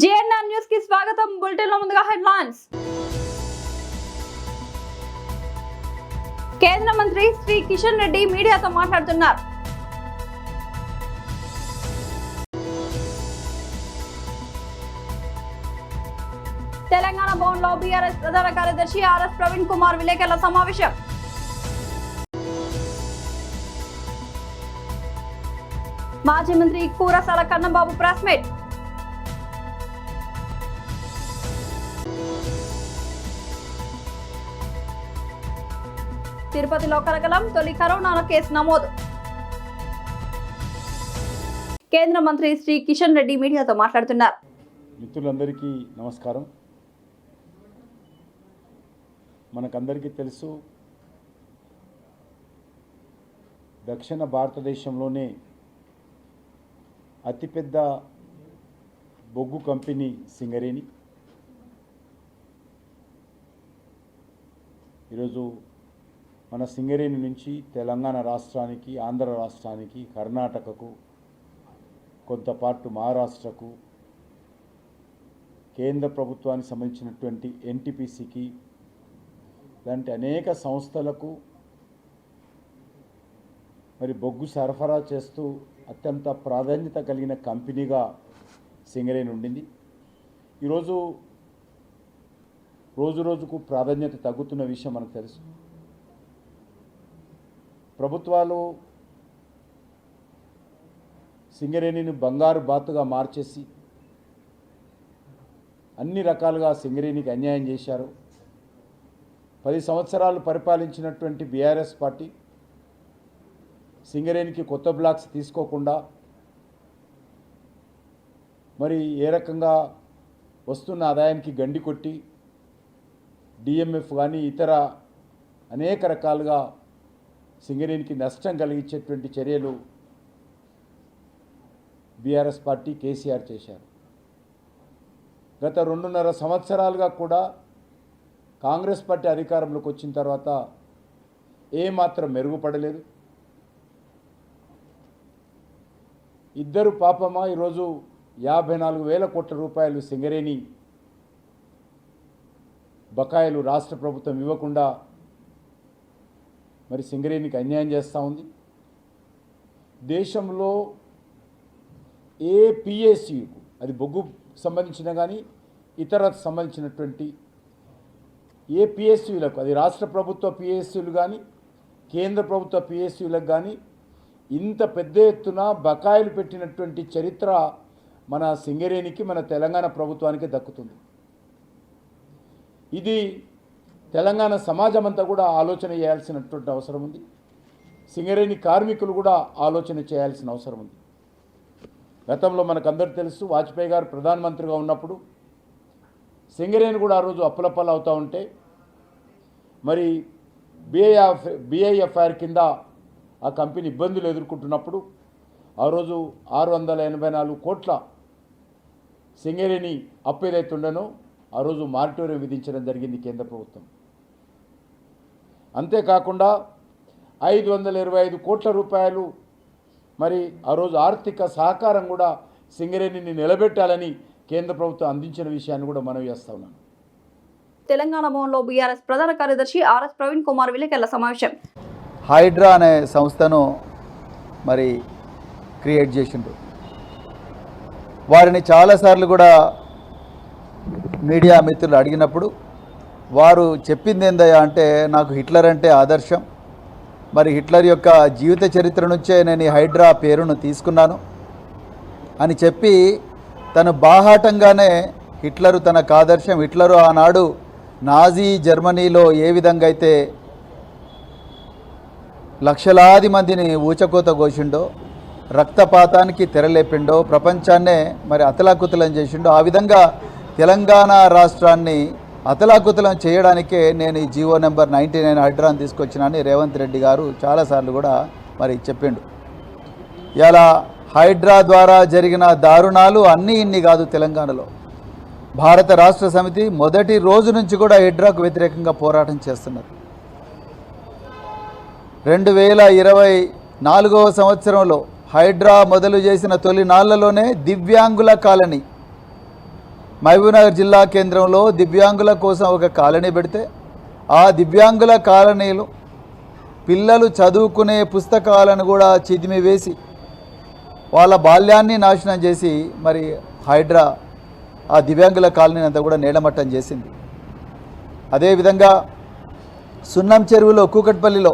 JNR news కి స్వాగతం. Bulletin లో ముందుగా హెడ్లైన్స్. కేంద్ర మంత్రి శ్రీ కిషన్ రెడ్డి మీడియాతో మాట్లాడుతున్నారు. తెలంగాణ భవన్ లో బీఆర్ఎస్ ప్రధాన కార్యదర్శి ఆర్ఎస్ ప్రవీణ్ కుమార్ విలేకరుల సమావేశం. మాజీ మంత్రి కూరసాల కన్నబాబు ప్రెస్ మీట్. తిరుపతిలో కలకలం, తొలి కరోనా కేసు నమోదు. కేంద్ర మంత్రి శ్రీ కిషన్ రెడ్డి మీడియాతో మాట్లాడుతున్నారు. మిత్రులందరికీ నమస్కారం. మనకందరికీ తెలుసు, దక్షిణ భారతదేశంలోనే అతిపెద్ద బొగ్గు కంపెనీ సింగరేణి ఈరోజు మన సింగరేణి నుంచి తెలంగాణ రాష్ట్రానికి, ఆంధ్ర రాష్ట్రానికి, కర్ణాటకకు, కొంతపాటు మహారాష్ట్రకు, కేంద్ర ప్రభుత్వానికి సంబంధించినటువంటి ఎన్టీపీసీకి లాంటి అనేక సంస్థలకు మరి బొగ్గు సరఫరా చేస్తూ అత్యంత ప్రాధాన్యత కలిగిన కంపెనీగా సింగరేణి ఉండింది. ఈరోజు రోజుకు ప్రాధాన్యత తగ్గుతున్న విషయం మనకు తెలుసు. ప్రభుత్వాలు సింగరేణిని బంగారు బాతుగా మార్చేసి అన్ని రకాలుగా సింగరేణికి అన్యాయం చేశారు. 10 సంవత్సరాలు పరిపాలించినటువంటి బీఆర్ఎస్ పార్టీ సింగరేణికి కొత్త బ్లాక్స్ తీసుకోకుండా మరి ఏ రకంగా వస్తున్న ఆదాయానికి గండి కొట్టి డిఎంఎఫ్ కానీ ఇతర అనేక రకాలుగా సింగరేణికి నష్టం కలిగించేటువంటి చర్యలు బీఆర్ఎస్ పార్టీ కేసీఆర్ చేశారు. గత 2.5 సంవత్సరాలుగా కూడా కాంగ్రెస్ పార్టీ అధికారంలోకి వచ్చిన తర్వాత ఏమాత్రం మెరుగుపడలేదు. ఇద్దరు పాపమా ఈరోజు 54,000 కోట్ల రూపాయలు సింగరేణి బకాయిలు రాష్ట్ర ప్రభుత్వం ఇవ్వకుండా మరి సింగరేణికి అన్యాయం చేస్తూ ఉంది. దేశంలో ఏ పిఎస్యుకు, అది బొగ్గు సంబంధించిన కానీ ఇతర సంబంధించినటువంటి ఏ పిఎస్యులకు, అది రాష్ట్ర ప్రభుత్వ పిఎస్యులు కానీ కేంద్ర ప్రభుత్వ పిఎస్యులకు కానీ ఇంత పెద్ద ఎత్తున బకాయిలు పెట్టినటువంటి చరిత్ర మన సింగరేణికి, మన తెలంగాణ ప్రభుత్వానికి దక్కుతుంది. ఇది తెలంగాణ సమాజం అంతా కూడా ఆలోచన చేయాల్సినటువంటి అవసరం ఉంది. సింగరేణి కార్మికులు కూడా ఆలోచన చేయాల్సిన అవసరం ఉంది. గతంలో మనకందరూ తెలుసు, వాజ్పేయి గారు ప్రధానమంత్రిగా ఉన్నప్పుడు సింగరేణి కూడా ఆ రోజు అప్పులప్పలు అవుతూ ఉంటే మరి బీఐఎఫ్ఆర్ కింద ఆ కంపెనీ ఇబ్బందులు ఎదుర్కొంటున్నప్పుడు ఆ రోజు 684 కోట్ల సింగరేణి అప్పు ఏదైతే ఉండనో ఆ రోజు మారిటోరియం విధించడం జరిగింది కేంద్ర ప్రభుత్వం. అంతేకాకుండా 525 కోట్ల రూపాయలు మరి ఆ రోజు ఆర్థిక సహకారం కూడా సింగరేణిని నిలబెట్టాలని కేంద్ర ప్రభుత్వం అందించిన విషయాన్ని కూడా మనం చేస్తా ఉన్నాను. తెలంగాణ భవన్లో బీఆర్ఎస్ ప్రధాన కార్యదర్శి ఆర్ఎస్ ప్రవీణ్ కుమార్ విలేకరుల సమావేశం. హైడ్రా అనే సంస్థను మరి క్రియేట్ చేసిండ్రు. వారిని చాలాసార్లు కూడా మీడియా మిత్రులు అడిగినప్పుడు వారు చెప్పింది ఏందయ్యా అంటే, నాకు హిట్లర్ అంటే ఆదర్శం, మరి హిట్లర్ యొక్క జీవిత చరిత్ర నుంచే నేను ఈ హైడ్రా పేరును తీసుకున్నాను అని చెప్పి తను బాహాటంగానే హిట్లరు తనకు ఆదర్శం. హిట్లరు ఆనాడు నాజీ జర్మనీలో ఏ విధంగా అయితే లక్షలాది మందిని ఊచకోత కోసిండో, రక్తపాతానికి తెరలేపిండో, ప్రపంచాన్నే మరి అతలాకుతలం చేసిండో, ఆ విధంగా తెలంగాణ రాష్ట్రాన్ని అతలాకుతలం చేయడానికే నేను ఈ జీవో నెంబర్ 99 హైడ్రాని తీసుకొచ్చినానని రేవంత్ రెడ్డి గారు చాలాసార్లు కూడా మరి చెప్పిండు. ఇలా హైడ్రా ద్వారా జరిగిన దారుణాలు అన్నీ ఇన్ని కాదు. తెలంగాణలో భారత రాష్ట్ర సమితి మొదటి రోజు నుంచి కూడా హైడ్రాకు వ్యతిరేకంగా పోరాటం చేస్తున్నారు. 2024వ సంవత్సరంలో హైడ్రా మొదలు చేసిన తొలి నాళ్లలోనే దివ్యాంగుల కాలనీ మహబూబ్నగర్ జిల్లా కేంద్రంలో దివ్యాంగుల కోసం ఒక కాలనీ పెడితే ఆ దివ్యాంగుల కాలనీలు పిల్లలు చదువుకునే పుస్తకాలను కూడా చిదిమివేసి వాళ్ళ బాల్యాన్ని నాశనం చేసి మరి హైడ్రా ఆ దివ్యాంగుల కాలనీ అంతా కూడా నేలమట్టం చేసింది. అదేవిధంగా సున్నం చెరువులో కూకట్పల్లిలో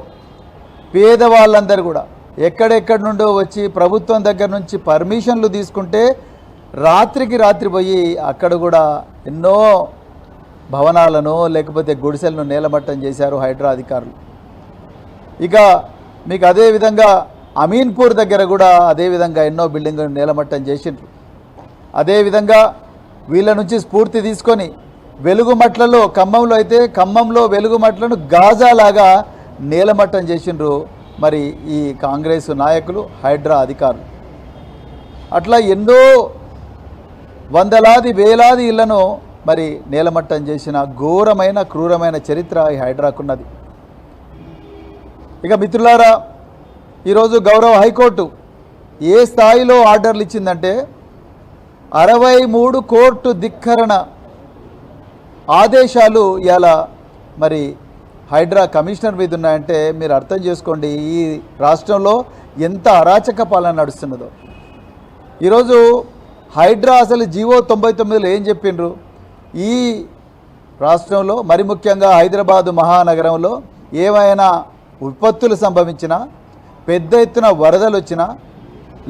పేదవాళ్ళందరూ కూడా ఎక్కడెక్కడి నుండో వచ్చి ప్రభుత్వం దగ్గర నుంచి పర్మిషన్లు తీసుకుంటే రాత్రికి రాత్రి పోయి అక్కడ కూడా ఎన్నో భవనాలను లేకపోతే గుడిసెలను నేలమట్టం చేశారు హైడ్రా అధికారులు. ఇక మీకు అదేవిధంగా అమీన్పూర్ దగ్గర కూడా అదేవిధంగా ఎన్నో బిల్డింగులు నేలమట్టం చేసిండ్రు. అదేవిధంగా వీళ్ళ నుంచి స్ఫూర్తి తీసుకొని వెలుగుమట్లలో ఖమ్మంలో అయితే ఖమ్మంలో వెలుగుమట్లను గాజాలాగా నేలమట్టం చేసిండ్రు మరి ఈ కాంగ్రెస్ నాయకులు హైడ్రా అధికారులు. అట్లా ఎన్నో వందలాది వేలాది ఇళ్లను మరి నేలమట్టం చేసిన ఘోరమైన క్రూరమైన చరిత్ర ఈ హైడ్రాకున్నది. ఇక మిత్రులారా, ఈరోజు గౌరవ హైకోర్టు ఏ స్థాయిలో ఆర్డర్లు ఇచ్చిందంటే 63 కోర్టు ధిక్కరణ ఆదేశాలు ఇలా మరి హైడ్రా కమిషనర్ మీద ఉన్నాయంటే మీరు అర్థం చేసుకోండి ఈ రాష్ట్రంలో ఎంత అరాచక పాలన నడుస్తున్నదో. ఈరోజు హైడ్రా అసలు జీవో 99లో ఏం చెప్పిండ్రు, ఈ రాష్ట్రంలో మరి ముఖ్యంగా హైదరాబాదు మహానగరంలో ఏమైనా విపత్తులు సంభవించినా, పెద్ద ఎత్తున వరదలు వచ్చినా,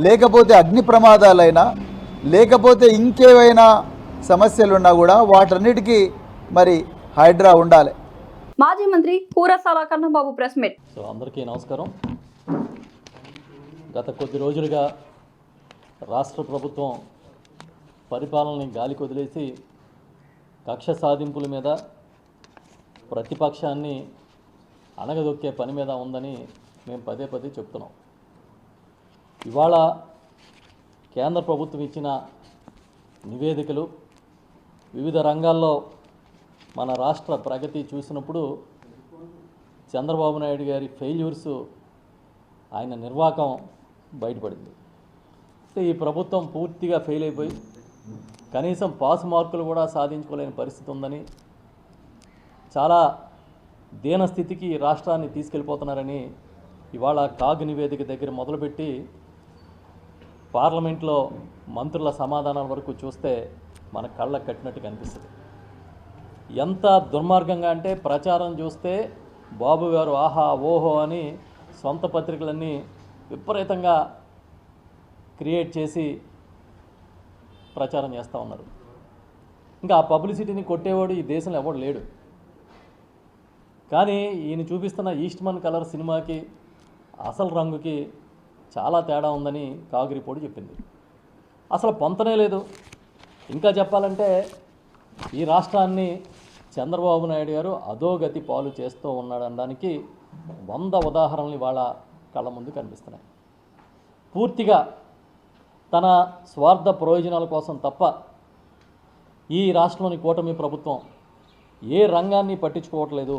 లేకపోతే అగ్ని ప్రమాదాలైనా, లేకపోతే ఇంకేమైనా సమస్యలున్నా కూడా వాటన్నిటికీ మరి హైడ్రా ఉండాలి. మాజీ మంత్రి పూరసాల కన్నబాబు ప్రెస్ మీట్. సో అందరికీ నమస్కారం. గత కొద్ది రోజులుగా రాష్ట్ర ప్రభుత్వం పరిపాలనని గాలికి వదిలేసి కక్ష సాధింపుల మీద ప్రతిపక్షాన్ని అణగదొక్కే పని మీద ఉందని మేము పదే పదే చెప్తున్నాం. ఇవాళ కేంద్ర ప్రభుత్వం ఇచ్చిన నివేదికలు వివిధ రంగాల్లో మన రాష్ట్ర ప్రగతి చూసినప్పుడు చంద్రబాబు నాయుడు గారి ఫెయిల్యూర్స్, ఆయన నిర్వాకం బయటపడింది. ఈ ప్రభుత్వం పూర్తిగా ఫెయిల్ అయిపోయి కనీసం పాస్ మార్కులు కూడా సాధించుకోలేని పరిస్థితి ఉందని, చాలా దీనస్థితికి రాష్ట్రాన్ని తీసుకెళ్ళిపోతున్నారని ఇవాళ కాగ్ నివేదిక దగ్గర మొదలుపెట్టి పార్లమెంట్లో మంత్రుల సమాధానాల వరకు చూస్తే మన కళ్ళకు కట్టినట్టు కనిపిస్తుంది. ఎంత దుర్మార్గంగా అంటే ప్రచారం చూస్తే బాబు గారు ఆహా ఓహో అని సొంత పత్రికలన్నీ విపరీతంగా క్రియేట్ చేసి ప్రచారం చేస్తూ ఉన్నారు. ఇంకా ఆ పబ్లిసిటీని కొట్టేవాడు ఈ దేశంలో ఎవడు లేడు. కానీ ఈయన చూపిస్తున్న ఈస్ట్మన్ కలర్ సినిమాకి అసలు రంగుకి చాలా తేడా ఉందని కాగ్ రిపోర్ట్ చెప్పింది. అసలు పొంతనే లేదు. ఇంకా చెప్పాలంటే ఈ రాష్ట్రాన్ని చంద్రబాబు నాయుడు గారు అధోగతి పాలు చేస్తూ ఉన్నాడనడానికి 100 ఉదాహరణలు ఇవాళ కళ్ళ ముందు కనిపిస్తున్నాయి. పూర్తిగా తన స్వార్థ ప్రయోజనాల కోసం తప్ప ఈ రాష్ట్రంలోని కూటమి ప్రభుత్వం ఏ రంగాన్ని పట్టించుకోవట్లేదు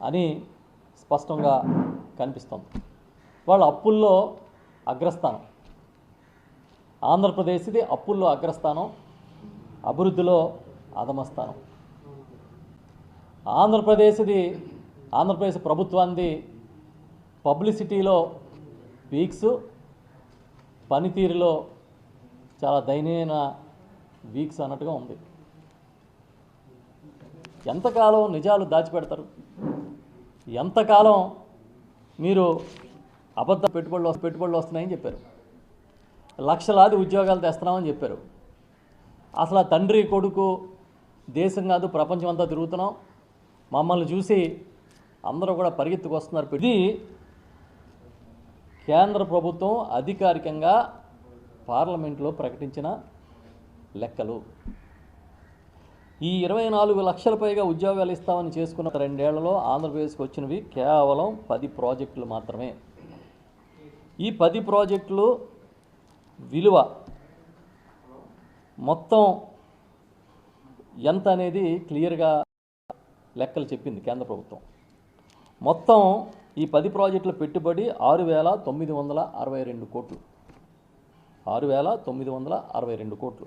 అని స్పష్టంగా కనిపిస్తుంది. వాళ్ళ అప్పుల్లో అగ్రస్థానం, ఆంధ్రప్రదేశ్ది అప్పుల్లో అగ్రస్థానం, అభివృద్ధిలో అధమస్థానం. ఆంధ్రప్రదేశ్ ప్రభుత్వాన్ని పబ్లిసిటీలో వీక్స్, పనితీరులో చాలా దయనీయమైన వీక్స్ అన్నట్టుగా ఉంది. ఎంతకాలం నిజాలు దాచిపెడతారు? ఎంతకాలం మీరు అబద్ధ పెట్టుబడులు వస్తున్నాయని చెప్పారు, లక్షలాది ఉద్యోగాలు తెస్తున్నామని చెప్పారు. అసలు తండ్రి కొడుకు దేశం కాదు ప్రపంచం అంతా తిరుగుతున్నాం, మమ్మల్ని చూసి అందరూ కూడా పరిగెత్తుకొస్తున్నారు. ఇది కేంద్ర ప్రభుత్వం అధికారికంగా పార్లమెంట్లో ప్రకటించిన లెక్కలు. ఈ 24 లక్షల పైగా ఉద్యోగాలు ఇస్తామని చేసుకున్న 2 ఏళ్లలో ఆంధ్రప్రదేశ్కి వచ్చినవి కేవలం 10 ప్రాజెక్టులు మాత్రమే. ఈ 10 ప్రాజెక్టులు విలువ మొత్తం ఎంత అనేది క్లియర్గా లెక్కలు చెప్పింది కేంద్ర ప్రభుత్వం. మొత్తం ఈ 10 ప్రాజెక్టుల పెట్టుబడి 6,962 కోట్లు. 6,962 కోట్లు.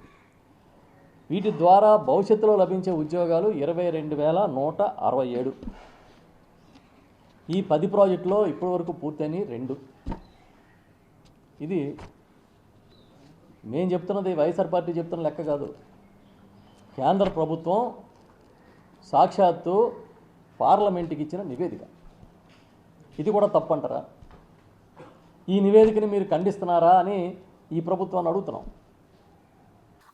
వీటి ద్వారా భవిష్యత్తులో లభించే ఉద్యోగాలు 22,167. ఈ 10 ప్రాజెక్టులో ఇప్పటివరకు పూర్తయినాయి 2. ఇది మేము చెప్తున్నది వైఎస్ఆర్ పార్టీ చెప్తున్న లెక్క కాదు. కేంద్ర ప్రభుత్వం సాక్షాత్తు పార్లమెంట్కి ఇచ్చిన నివేదిక. ఇది కూడా తప్పంటారా? ఈ నివేదికని మీరు ఖండిస్తున్నారా అని ఈ ప్రభుత్వాన్ని అడుగుతున్నాం.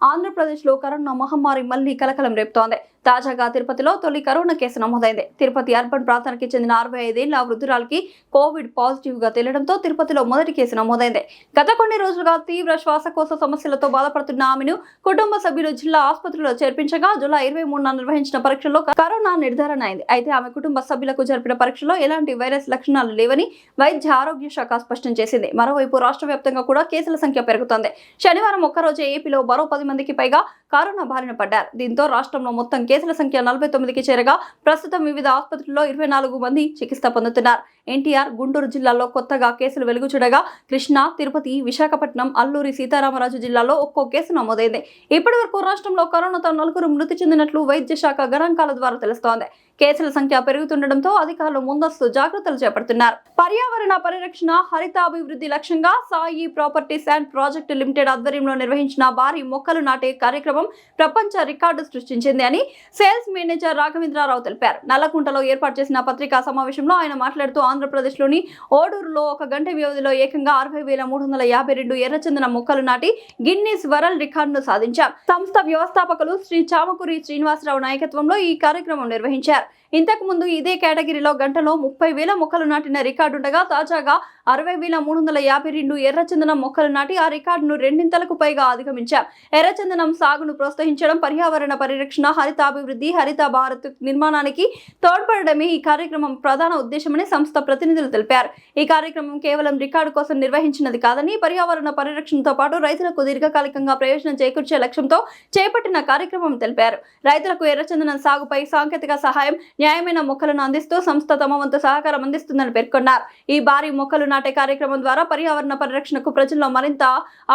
ఆంధ్రప్రదేశ్లో కరోనా మహమ్మారి మళ్లీ కలకలం రేపుతోంది. తాజాగా తిరుపతిలో తొలి కరోనా కేసు నమోదైంది. తిరుపతి అర్బన్ ప్రాంతానికి చెందిన 65 ఏళ్ల వృద్ధురాలికి కోవిడ్ పాజిటివ్ గా తేలడంతో తిరుపతిలో మొదటి కేసు నమోదైంది. గత కొన్ని రోజులుగా తీవ్ర శ్వాసకోశ సమస్యలతో బాధపడుతున్న ఆమెను కుటుంబ సభ్యులు జిల్లా ఆసుపత్రిలో చేర్పించగా జూలై 23న నిర్వహించిన పరీక్షల్లో కరోనా నిర్ధారణ అయింది. అయితే ఆమె కుటుంబ సభ్యులకు జరిపిన పరీక్షలో ఎలాంటి వైరస్ లక్షణాలు లేవని వైద్య ఆరోగ్య శాఖ స్పష్టం చేసింది. మరోవైపు రాష్ట్ర వ్యాప్తంగా కూడా కేసుల సంఖ్య పెరుగుతోంది. శనివారం ఒక్కరోజే ఏపీలో మరో 10 మందికి పైగా కరోనా బారిన పడ్డారు. దీంతో రాష్ట్రంలో మొత్తం కేసుల సంఖ్య 49కి చేరగా ప్రస్తుతం వివిధ ఆసుపత్రుల్లో 24 మంది చికిత్స పొందుతున్నారు. ఎన్టీఆర్, గుంటూరు జిల్లాలో కొత్తగా కేసులు వెలుగు చూడగా కృష్ణా, తిరుపతి, విశాఖపట్నం, అల్లూరి సీతారామరాజు జిల్లాలో ఒక్కో కేసు నమోదైంది. ఇప్పటి వరకు రాష్ట్రంలో కరోనాతో 4 మృతి చెందినట్లు వైద్య శాఖ గణాంకాల ద్వారా తెలుస్తోంది. కేసుల సంఖ్య పెరుగుతుండటంతో అధికారులు ముందస్తు జాగ్రత్తలు చేపడుతున్నారు. పర్యావరణ పరిరక్షణ, హరితాభివృద్ధి లక్ష్యంగా Sai properties and project limited ఆధ్వర్యంలో నిర్వహించిన భారీ మొక్కలు నాటే కార్యక్రమం ప్రపంచ రికార్డు సృష్టించింది అని సేల్స్ మేనేజర్ రాఘవేంద్రరావు తెలిపారు. నల్లకుంటలో ఏర్పాటు చేసిన పత్రికా సమావేశంలో ఆయన మాట్లాడుతూ ఆంధ్రప్రదేశ్లోని ఓడూరులో 1 గంట వ్యవధిలో ఏకంగా 60,352 ఎర్రచందన మొక్కలు నాటి గిన్నీస్ వరల్డ్ రికార్డును సాధించాం. సంస్థ వ్యవస్థాపకులు శ్రీ చామకూరి శ్రీనివాసరావు నాయకత్వంలో ఈ కార్యక్రమం నిర్వహించారు. ఇంతకు ముందు ఇదే కేటగిరీలో గంటలో 30,000 మొక్కలు నాటిన రికార్డు ఉండగా తాజాగా 60,352 ఎర్రచందనం మొక్కలు నాటి ఆ రికార్డును 2 పైగా అధిగమించాం. ఎర్రచందనం సాగును ప్రోత్సహించడం, పర్యావరణ పరిరక్షణ, హరితాభివృద్ధి, హరిత భారత్ నిర్మాణానికి తోడ్పడడమే ఈ కార్యక్రమం ప్రధాన ఉద్దేశమని సంస్థ ప్రతినిధులు తెలిపారు. ఈ కార్యక్రమం కేవలం రికార్డు కోసం నిర్వహించినది కాదని పర్యావరణ పరిరక్షణతో పాటు రైతులకు దీర్ఘకాలికంగా ప్రయోజనం చేకూర్చే లక్ష్యంతో చేపట్టిన కార్యక్రమం తెలిపారు. రైతులకు ఎర్రచందనం సాగుపై సాంకేతిక సహాయం, న్యాయమైన మొక్కలను అందిస్తూ సంస్థ తమ వంతు సహకారం అందిస్తుందని పేర్కొన్నారు. ఈ భారీ మొక్కలు నాటే కార్యక్రమం ద్వారా పర్యావరణ పరిరక్షణకు ప్రజల్లో మరింత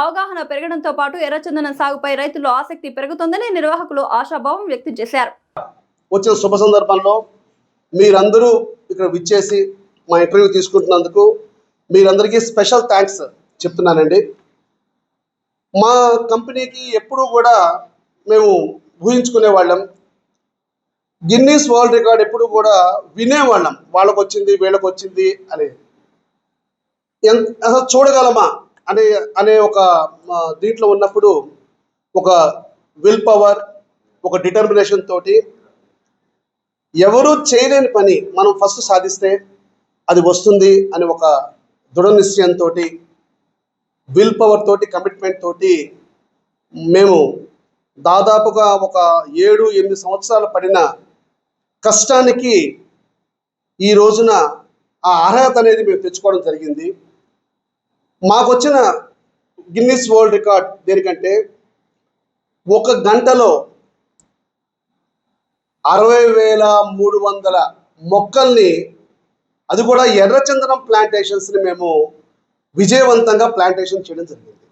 అవగాహన పెరగడంతో పాటు ఎర్రచందనం సాగుపై రైతుల్లో ఆసక్తి పెరుగుతుందని నిర్వాహకులు ఆశాభావం వ్యక్తం చేశారు. వచ్చిన శుభ సందర్భంలో మీరందరూ ఇక్కడ విచ్చేసి మా ఇంటర్వ్యూ తీసుకుంటున్నందుకు మీరందరికీ స్పెషల్ థ్యాంక్స్ చెప్తున్నానండి. మా కంపెనీకి ఎప్పుడూ కూడా మేము ఊహించుకునే వాళ్ళం, గిన్నీస్ వరల్డ్ రికార్డ్ ఎప్పుడు కూడా వినేవాళ్ళం, వాళ్ళకు వచ్చింది వీళ్ళకి వచ్చింది అని. అసలు చూడగలమా అనే ఒక దీంట్లో ఉన్నప్పుడు ఒక విల్ పవర్, ఒక డిటర్మినేషన్ తోటి ఎవరు చేయలేని పని మనం ఫస్ట్ సాధిస్తే అది వస్తుంది అని ఒక దృఢ నిశ్చయంతో, విల్ పవర్ తోటి, కమిట్మెంట్ తోటి మేము దాదాపుగా ఒక 7-8 సంవత్సరాలు పడిన కష్టానికి ఈ రోజున ఆ అర్హత అనేది మేము తెచ్చుకోవడం జరిగింది. మాకు వచ్చిన గిన్నీస్ వరల్డ్ రికార్డ్ దేనికంటే 1 గంటలో 60,300 మొక్కల్ని, అది కూడా ఎర్రచందనం ప్లాంటేషన్స్ని మేము విజయవంతంగా ప్లాంటేషన్ చేయడం జరిగింది.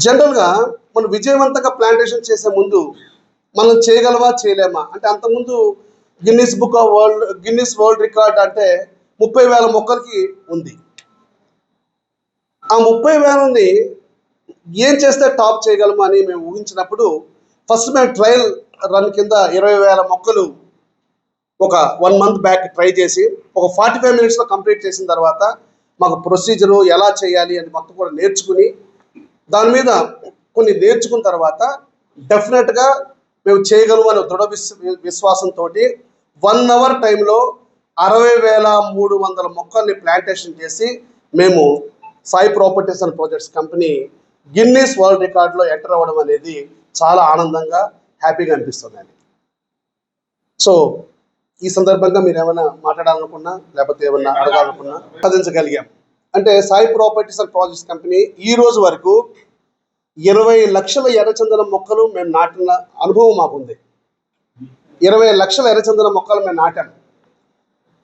జనరల్గా మనం విజయవంతంగా ప్లాంటేషన్ చేసే ముందు మనం చేయగలమా చేయలేమా అంటే, అంతకుముందు గిన్నీస్ వరల్డ్ రికార్డ్ అంటే 30,000 మొక్కలకి ఉంది. ఆ 30,000ని ఏం చేస్తే టాప్ చేయగలమా అని మేము ఊహించినప్పుడు ఫస్ట్ మేము ట్రయల్ రన్ కింద 20,000 మొక్కలు ఒక 1 మంత్ బ్యాక్ ట్రై చేసి ఒక 45 మినిట్స్లో కంప్లీట్ చేసిన తర్వాత మాకు ప్రొసీజరు ఎలా చేయాలి అని మొత్తం కూడా నేర్చుకుని, దాని మీద కొన్ని నేర్చుకున్న తర్వాత డెఫినెట్గా మేము చేయగలము అనే దృఢ విశ్వాసంతో 1 అవర్ టైంలో 60,300 మొక్కల్ని ప్లాంటేషన్ చేసి మేము Sai properties and projects company Guinness world రికార్డులో ఎంటర్ అవ్వడం అనేది చాలా ఆనందంగా, హ్యాపీగా అనిపిస్తుందండి. సో ఈ సందర్భంగా మీరు ఏమైనా మాట్లాడాలనుకున్నా లేకపోతే ఏమన్నా అడగాలనుకున్నా సాధించగలిగాం. అంటే Sai properties and projects company ఈ రోజు వరకు 20 లక్షల ఎర్రచందనం మొక్కలు మేము నాటిన అనుభవం మాకుంది. 20 లక్షల ఎర్రచందనం మొక్కలు మేము నాటాము.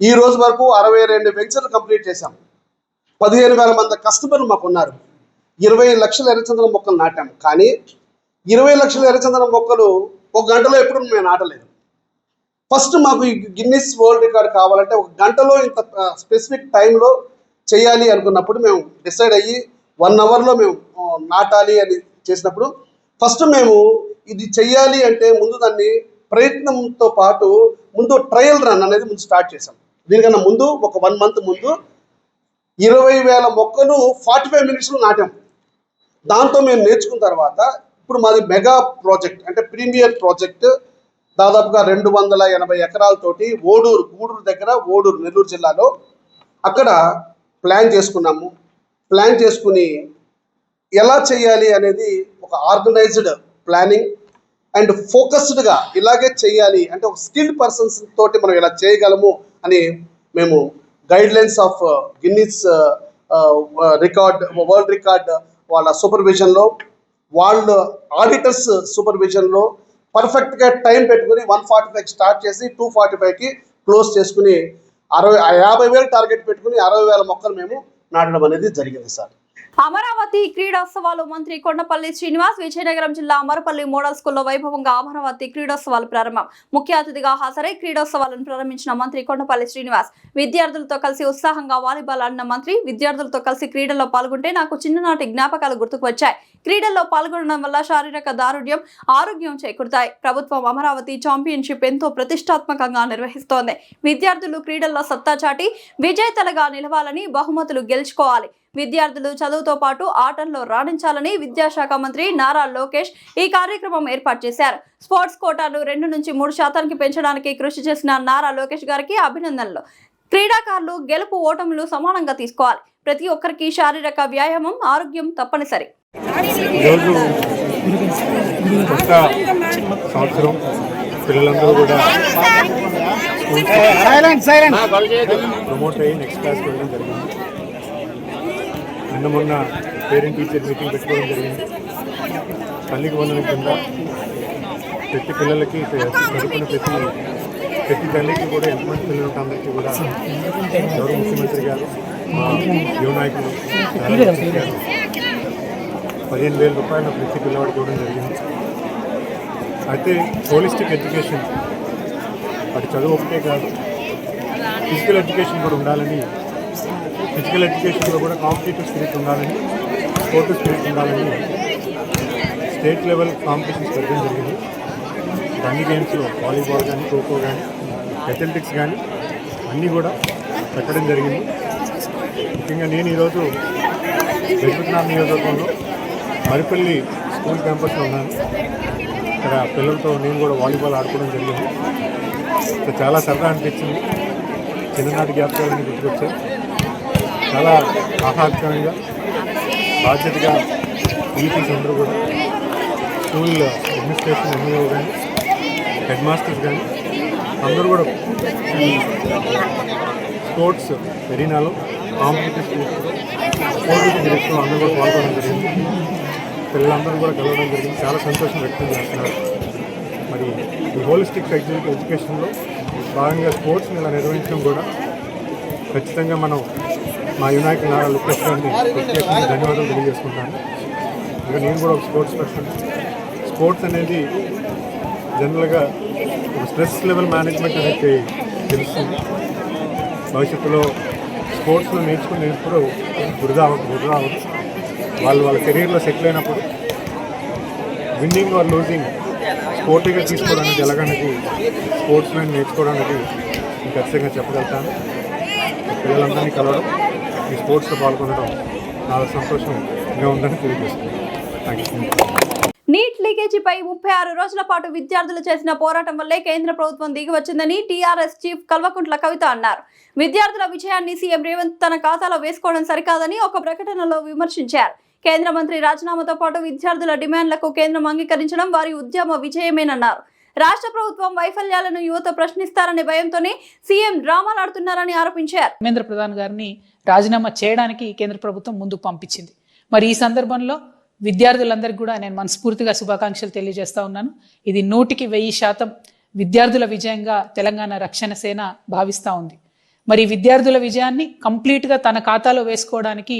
ఈ రోజు వరకు 62 వెంచర్లు కంప్లీట్ చేశాం. 15,000 మంది కస్టమర్లు మాకు ఉన్నారు. 20 లక్షల ఎర్రచందనం మొక్కలు నాటాము. కానీ 20 లక్షల ఎర్రచందనం మొక్కలు ఒక గంటలో ఎప్పుడు మేము నాటలేదు. ఫస్ట్ మాకు ఈ గిన్నిస్ వరల్డ్ రికార్డ్ కావాలంటే ఒక గంటలో ఇంత స్పెసిఫిక్ టైంలో చేయాలి అనుకున్నప్పుడు మేము డిసైడ్ అయ్యి 1 అవర్లో మేము నాటాలి అని చేసినప్పుడు ఫస్ట్ మేము ఇది చెయ్యాలి అంటే ముందు దాన్ని ప్రయత్నంతో పాటు ముందు ట్రయల్ రన్ అనేది ముందు స్టార్ట్ చేసాం. దీనికన్నా ముందు ఒక 1 మంత్ ముందు 20,000 మొక్కలు 45 మినిట్స్లో నాటాం. దాంతో మేము నేర్చుకున్న తర్వాత ఇప్పుడు మాది మెగా ప్రాజెక్ట్ అంటే ప్రీమియర్ ప్రాజెక్ట్ దాదాపుగా 280 ఎకరాలతోటి గూడూరు దగ్గర నెల్లూరు జిల్లాలో అక్కడ ప్లాన్ చేసుకున్నాము. ప్లాన్ చేసుకుని ఎలా చేయాలి అనేది ఒక ఆర్గనైజ్డ్ ప్లానింగ్ అండ్ ఫోకస్డ్గా ఇలాగే చేయాలి అంటే ఒక స్కిల్డ్ పర్సన్స్ తోటి మనం ఇలా చేయగలము అని మేము guidelines of Guinness record world record వాళ్ళ సూపర్విజన్లో వాళ్ళ ఆడిటర్స్ సూపర్విజన్లో పర్ఫెక్ట్గా టైం పెట్టుకుని 145 స్టార్ట్ చేసి 245కి క్లోజ్ చేసుకుని 50,000 టార్గెట్ పెట్టుకుని 60,000 మొక్కలు మేము నాటడం అనేది జరిగింది సార్. అమరావతి క్రీడోత్సవాలు మంత్రి కొండపల్లి శ్రీనివాస్ విజయనగరం జిల్లా అమరపల్లి మోడల్ స్కూల్లో వైభవంగా అమరావతి క్రీడోత్సవాలు ప్రారంభం. ముఖ్య అతిథిగా హాజరై క్రీడోత్సవాలను ప్రారంభించిన మంత్రి కొండపల్లి శ్రీనివాస్ విద్యార్థులతో కలిసి ఉత్సాహంగా వాలీబాల్ ఆడిన మంత్రి విద్యార్థులతో కలిసి క్రీడల్లో పాల్గొంటే నాకు చిన్ననాటి జ్ఞాపకాలు గుర్తుకు వచ్చాయి. క్రీడల్లో పాల్గొనడం వల్ల శారీరక దారుఢ్యం ఆరోగ్యం చేకూరుతాయి. ప్రభుత్వం అమరావతి ఛాంపియన్షిప్ ఎంతో ప్రతిష్టాత్మకంగా నిర్వహిస్తోంది. విద్యార్థులు క్రీడల్లో సత్తా చాటి విజేతలుగా నిలవాలని బహుమతులు గెలుచుకోవాలి. విద్యార్థులు చదువుతో పాటు ఆటల్లో రాణించాలని విద్యాశాఖ మంత్రి నారా లోకేష్ ఈ కార్యక్రమం ఏర్పాటు చేశారు. స్పోర్ట్స్ కోటాను 2 నుంచి 3% పెంచడానికి కృషి చేసిన నారా లోకేష్ గారికి అభినందనలు. క్రీడాకారులు గెలుపు ఓటములు సమానంగా తీసుకోవాలి. ప్రతి ఒక్కరికి శారీరక వ్యాయామం ఆరోగ్యం తప్పనిసరి. ఈరోజు కొత్త సంవత్సరం పిల్లలందరూ కూడా ప్రమోట్ అయ్యి నెక్స్ట్ క్లాస్కి వెళ్ళడం జరిగింది. మొన్న పేరెంట్ టీచర్ మీటింగ్ పెట్టుకోవడం జరిగింది. తల్లికి వందనం కింద ప్రతి పిల్లలకి చదువుకున్న ప్రతి తల్లికి కూడా ఎంతమంది పిల్లలు ఉంటే అందరికీ కూడా గౌరవ ముఖ్యమంత్రి గారు మా యువ నాయకులు 15,000 రూపాయలు ప్రతి పిల్లవాడికి ఇవ్వడం జరిగింది. అయితే హోలిస్టిక్ ఎడ్యుకేషన్ అటు చదువు ఒకటే కాదు, ఫిజికల్ ఎడ్యుకేషన్ కూడా ఉండాలని, ఫిజికల్ ఎడ్యుకేషన్లో కూడా కాంపిటేటివ్ స్పిరిట్ ఉండాలని, స్పోర్టివ్ స్పిరిట్ ఉండాలని స్టేట్ లెవెల్ కాంపిటీషన్స్ పెట్టడం జరిగింది. అన్ని గేమ్స్లో వాలీబాల్ కానీ, ఖోఖో కానీ, అథ్లెటిక్స్ కానీ అన్నీ కూడా పెట్టడం జరిగింది. ముఖ్యంగా నేను ఈరోజు వెంకటనాథ్ నియోజకవర్గంలో మరిపల్లి స్కూల్ క్యాంపస్లో ఉన్నాను. ఇక్కడ పిల్లలతో నేను కూడా వాలీబాల్ ఆడుకోవడం జరిగింది. చాలా సరదా అనిపించింది. చిన్ననాటి జ్ఞాపకాలన్నీ గుర్తుకొచ్చాయి. చాలా ఆహ్లాదకరంగా బాధ్యతగా టీచర్స్ అందరూ కూడా స్కూల్ అడ్మినిస్ట్రేషన్ ఎంఈఓ కానీ హెడ్ మాస్టర్స్ కానీ అందరూ కూడా స్పోర్ట్స్ ఎరీనాలో కాంపిటేటివ్ స్పోర్ట్స్ డైరెక్టర్లో అందరూ కూడా పాల్గొనడం జరిగింది. పిల్లలందరూ కూడా కలవడం జరిగింది. చాలా సంతోషం వ్యక్తం చేస్తున్నారు. మరి ఈ హోలిస్టిక్ ఎడ్యుకేషన్లో భాగంగా స్పోర్ట్స్ని ఇలా నిర్వహించడం కూడా ఖచ్చితంగా మనం మా యునాయకులు నారా లోకేష్ గారిని ప్రత్యేకంగా ధన్యవాదాలు తెలియజేసుకుంటాను. ఇంకా నేను కూడా ఒక స్పోర్ట్స్ పర్సన్. స్పోర్ట్స్ అనేది జనరల్గా ఒక స్ట్రెస్ లెవెల్ మేనేజ్మెంట్ అనేది తెలుస్తుంది. భవిష్యత్తులో స్పోర్ట్స్లో నేర్చుకునేటప్పుడు వృధా అవ్వదు. వాళ్ళ కెరీర్లో సెటిల్ అయినప్పుడు విన్నింగ్ ఆర్ లూజింగ్ స్పోర్టివ్గా తీసుకోవడానికి ఎలాగనేది స్పోర్ట్స్లో నేర్చుకోవడానికి నేను ఖచ్చితంగా చెప్పగలుగుతాను. పిల్లలందరినీ కలవడం, ఈ స్పోర్ట్స్లో పాల్గొనడం చాలా సంతోషంగా ఉందని తెలియజేస్తున్నాను. Thank you. నీట్ లీకేజీపై 36 రోజుల పాటు విద్యార్థులు చేసిన పోరాటం వల్లే కేంద్ర ప్రభుత్వం దిగివచ్చిందని టీఆర్ఎస్ చీఫ్ కల్వకుంట్ల కవిత అన్నారు. విద్యార్థుల విజయాన్ని సీఎం రేవంత్ తన ఖాతాలో వేసుకోవడం సరికాదని ఒక ప్రకటనలో విమర్శించారు. కేంద్ర మంత్రి రాజీనామాతో పాటు విద్యార్థుల డిమాండ్లకు కేంద్రం అంగీకరించడం వారి ఉద్యమ విజయమేనన్నారు. రాష్ట్ర ప్రభుత్వం వైఫల్యాలను యువత ప్రశ్నిస్తారనే భయంతోనే సీఎం డ్రామాలాడుతున్నారని ఆరోపించారు. ధర్మేంద్ర ప్రధాన్ గారిని రాజీనామా చేయడానికి కేంద్ర ప్రభుత్వం ముందుకు పంపించింది. మరి ఈ సందర్భంలో విద్యార్థులందరికీ కూడా నేను మనస్ఫూర్తిగా శుభాకాంక్షలు తెలియజేస్తా ఉన్నాను. ఇది 100% విద్యార్థుల విజయంగా తెలంగాణ రక్షణ సేన భావిస్తూ ఉంది. మరి విద్యార్థుల విజయాన్ని కంప్లీట్గా తన ఖాతాలో వేసుకోవడానికి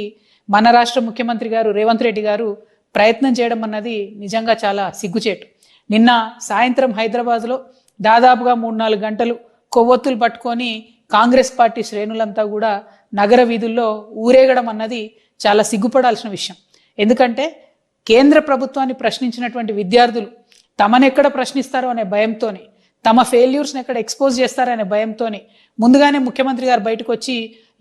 మన రాష్ట్ర ముఖ్యమంత్రి గారు రేవంత్ రెడ్డి గారు ప్రయత్నం చేయడం అన్నది నిజంగా చాలా సిగ్గుచేటు. నిన్న సాయంత్రం హైదరాబాద్లో దాదాపుగా 3-4 గంటలు కొవ్వొత్తులు పట్టుకొని కాంగ్రెస్ పార్టీ శ్రేణులంతా కూడా నగర వీధుల్లో ఊరేగడం అన్నది చాలా సిగ్గుపడాల్సిన విషయం. ఎందుకంటే కేంద్ర ప్రభుత్వాన్ని ప్రశ్నించినటువంటి విద్యార్థులు తమనెక్కడ ప్రశ్నిస్తారో అనే భయంతోనే, తమ ఫెయిల్యూర్స్ని ఎక్కడ ఎక్స్పోజ్ చేస్తారనే భయంతోనే ముందుగానే ముఖ్యమంత్రి గారు బయటకు వచ్చి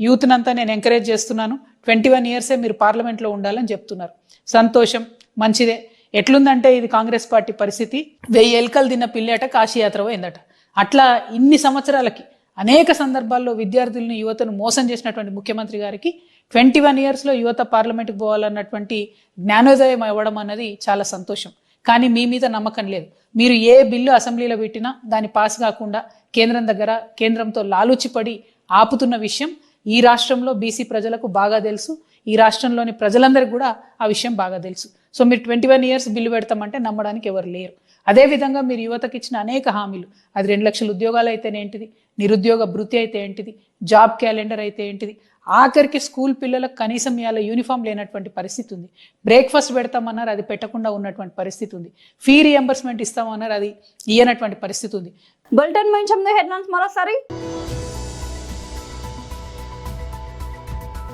యూత్నంతా నేను ఎంకరేజ్ చేస్తున్నాను, 21 ఇయర్సే మీరు పార్లమెంట్లో ఉండాలని చెప్తున్నారు. సంతోషం, మంచిదే. ఎట్లుందంటే ఇది కాంగ్రెస్ పార్టీ పరిస్థితి, 1000 ఎలుకలు తిన్న పిల్లేట కాశీయాత్ర పోయిందట. అట్లా ఇన్ని సంవత్సరాలకి అనేక సందర్భాల్లో విద్యార్థులను యువతను మోసం చేసినటువంటి ముఖ్యమంత్రి గారికి 21 ఇయర్స్లో యువత పార్లమెంట్కి పోవాలన్నటువంటి జ్ఞానోదయం ఇవ్వడం అన్నది చాలా సంతోషం. కానీ మీ మీద నమ్మకం లేదు. మీరు ఏ బిల్లు అసెంబ్లీలో పెట్టినా దాన్ని పాస్ కాకుండా కేంద్రంతో లాలూచిపడి ఆపుతున్న విషయం ఈ రాష్ట్రంలో బీసీ ప్రజలకు బాగా తెలుసు, ఈ రాష్ట్రంలోని ప్రజలందరికీ కూడా ఆ విషయం బాగా తెలుసు. సో మీరు 21 ఇయర్స్ బిల్లు పెడతామంటే నమ్మడానికి ఎవరు లేరు. అదేవిధంగా మీరు యువతకి ఇచ్చిన అనేక హామీలు, అది 2 లక్షల ఉద్యోగాలు అయితే ఏంటిది, నిరుద్యోగ భృతి అయితే ఏంటిది, జాబ్ క్యాలెండర్ అయితే ఏంటిది, ఆఖరికి స్కూల్ పిల్లలకు కనీసం ఇవాళ యూనిఫామ్ లేనటువంటి పరిస్థితి ఉంది. బ్రేక్ఫాస్ట్ పెడతామన్నారు, అది పెట్టకుండా ఉన్నటువంటి పరిస్థితి ఉంది. ఫీ రియంబర్స్మెంట్ ఇస్తామన్నారు, అది ఇయ్యనటువంటి పరిస్థితి ఉంది. బులెటిన్ ముందు హెడ్లైన్స్ మరోసారి.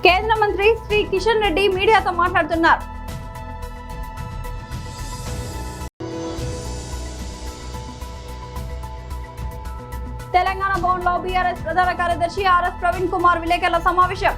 కేంద్ర మంత్రి శ్రీ కిషన్ రెడ్డి మీడియాతో మాట్లాడుతున్నారు. తెలంగాణ భవన్లో బీఆర్ఎస్ ప్రధాన కార్యదర్శి ఆర్ఎస్ ప్రవీణ్ కుమార్ విలేకరుల సమావేశం.